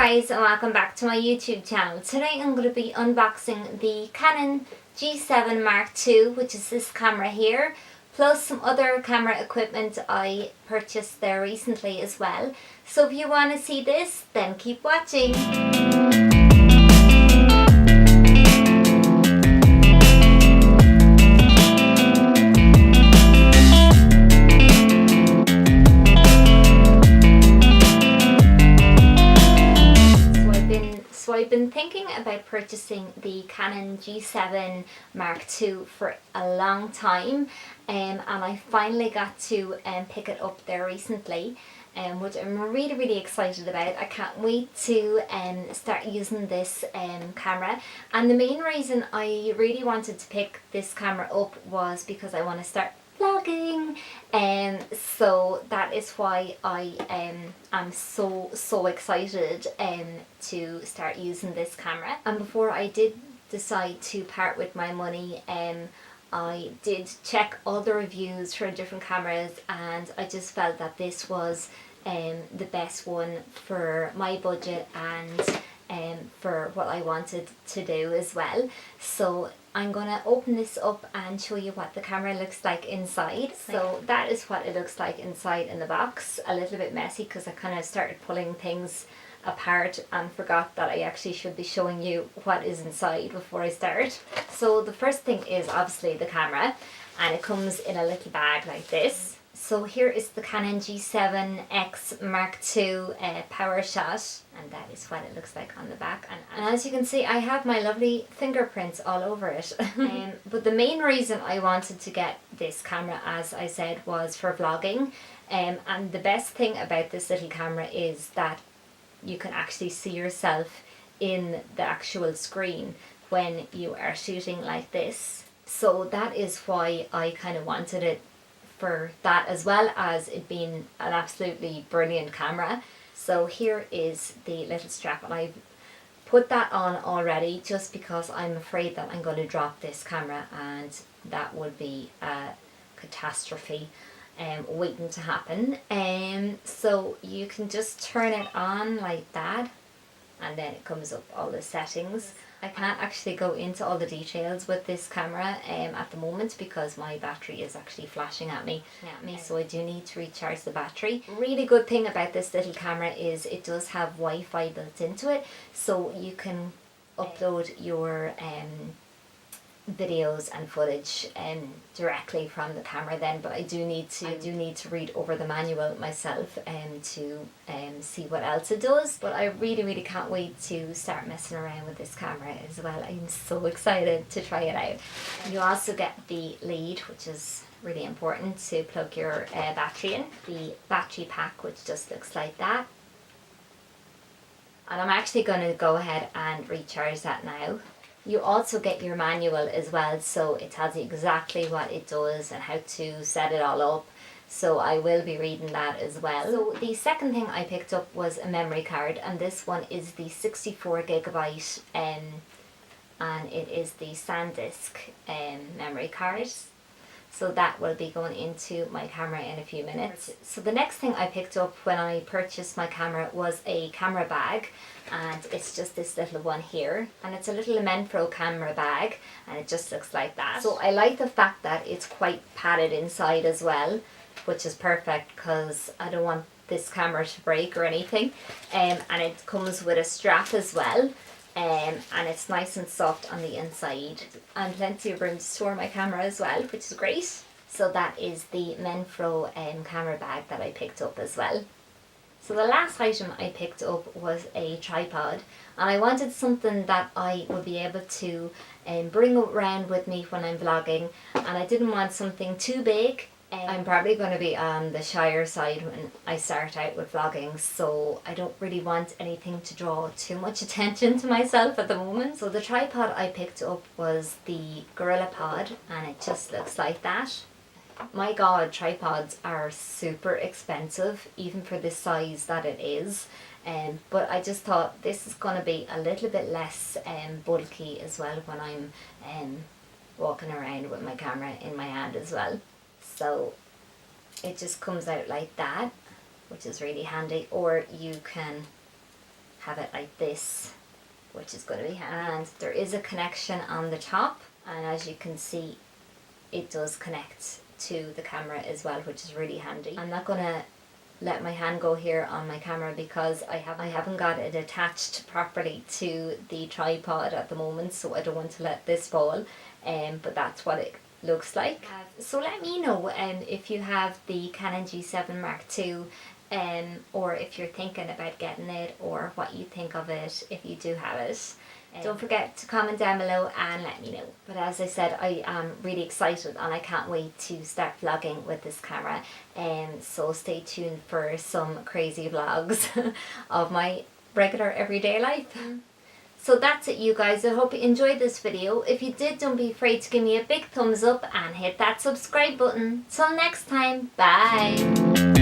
guys, and welcome back to my YouTube channel. Today I'm going to be unboxing the Canon G7 Mark II, which is this camera here, plus some other camera equipment I purchased there recently as well. So if you want to see this, then keep watching. So I've been thinking about purchasing the Canon G7 Mark II for a long time, and I finally got to pick it up there recently, which I'm really excited about. I can't wait to start using this camera, and the main reason I really wanted to pick this camera up was because I want to start vlogging, so that is why I am so excited to start using this camera. And before I did decide to part with my money, I did check all the reviews for different cameras, and I just felt that this was the best one for my budget and for what I wanted to do as well. So I'm going to open this up and show you what the camera looks like inside. So that is what it looks like inside in the box. A little bit messy because I kind of started pulling things apart and forgot that I actually should be showing you what is inside before I start. So the first thing is obviously the camera, and it comes in a little bag like this. So here is the Canon G7X Mark II Powershot, and that is what it looks like on the back. And as you can see, I have my lovely fingerprints all over it. But the main reason I wanted to get this camera, as I said, was for vlogging. And the best thing about this little camera is that you can actually see yourself in the actual screen when you are shooting like this. So that is why I kind of wanted it for that, as well as it being an absolutely brilliant camera. So here is the little strap, and I've put that on already just because I'm afraid that I'm going to drop this camera, and that would be a catastrophe waiting to happen. So you can just turn it on like that, and then it comes up all the settings. I can't actually go into all the details with this camera at the moment because my battery is actually flashing at me, so I do need to recharge the battery. Really good thing about this little camera is it does have Wi-Fi built into it, so you can upload your videos and footage directly from the camera then. But I do need to read over the manual myself to see what else it does. But I really can't wait to start messing around with this camera as well. I'm so excited to try it out. You also get the lead, which is really important to plug your battery in. The battery pack, which just looks like that. And I'm actually going to go ahead and recharge that now. You also get your manual as well, so it tells you exactly what it does and how to set it all up. So I will be reading that as well. So the second thing I picked up was a memory card, and this one is the 64GB and it is the SanDisk memory card. So that will be going into my camera in a few minutes. So the next thing I picked up when I purchased my camera was a camera bag, and it's just this little one here, and it's a little Menfro camera bag, and it just looks like that. So I like the fact that it's quite padded inside as well, which is perfect because I don't want this camera to break or anything. And it comes with a strap as well. And it's nice and soft on the inside, and plenty of room to store my camera as well, which is great. So that is the Menfro camera bag that I picked up as well. So the last item I picked up was a tripod, and I wanted something that I would be able to bring around with me when I'm vlogging, and I didn't want something too big. I'm probably going to be on the shyer side when I start out with vlogging, so I don't really want anything to draw too much attention to myself at the moment. So the tripod I picked up was the GorillaPod, and it just looks like that. My god, tripods are super expensive, even for the size that it is. But I just thought this is going to be a little bit less bulky as well when I'm walking around with my camera in my hand as well. So it just comes out like that, which is really handy, or you can have it like this, which is going to be handy. And there is a connection on the top, and as you can see it does connect to the camera as well, which is really handy. I'm not going to let my hand go here on my camera because I haven't got it attached properly to the tripod at the moment, so I don't want to let this fall, but that's what it looks like. So let me know if you have the Canon G7 Mark II, or if you're thinking about getting it, or what you think of it if you do have it. Don't forget to comment down below and let me know. But as I said, I am really excited and I can't wait to start vlogging with this camera. So stay tuned for some crazy vlogs of my regular everyday life. So that's it, you guys. I hope you enjoyed this video. If you did, don't be afraid to give me a big thumbs up and hit that subscribe button. Till next time, bye.